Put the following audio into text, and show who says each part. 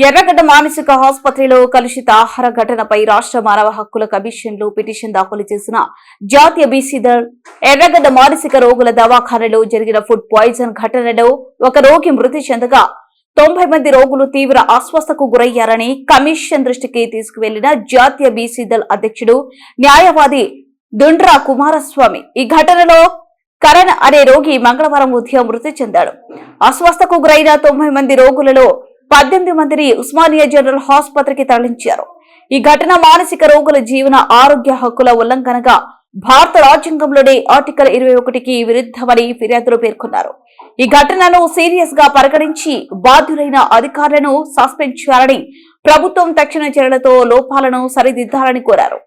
Speaker 1: ఎర్రగడ్డ మానసిక ఆసుపత్రిలో కలుషిత ఆహార ఘటనపై రాష్ట్ర మానవ హక్కుల కమిషన్ లో పిటిషన్ దాఖలు చేసిన జాతీయ బీసీ దళ్ ఎర్రగడ్డ మానసిక రోగుల దవాఖానలో జరిగిన ఫుడ్ పాయిజన్ ఘటనలో ఒక రోగి మృతి చెందగా 90 మంది రోగులు తీవ్ర అస్వస్థకు గురయ్యారని కమిషన్ దృష్టికి తీసుకువెళ్లిన జాతీయ బీసీ దళ్ అధ్యక్షుడు న్యాయవాది దుండ్రా కుమారస్వామి ఈ ఘటనలో కరణ్ అనే రోగి మంగళవారం ఉదయం మృతి చెందాడు. అస్వస్థకు గురైన 90 మంది రోగులలో 18 మందిని ఉస్మానియా జనరల్ ఆసుపత్రికి తరలించారు. ఈ ఘటన మానసిక రోగుల జీవన ఆరోగ్య హక్కుల ఉల్లంఘనగా భారత రాజ్యాంగంలోని ఆర్టికల్ 21కి విరుద్ధమని ఫిర్యాదులో పేర్కొన్నారు. ఈ ఘటనను సీరియస్ గా పరిగణించి బాధ్యులైన అధికారులను సస్పెండ్ చేయాలని, ప్రభుత్వం తక్షణ చర్యలతో లోపాలను సరిదిద్దాలని కోరారు.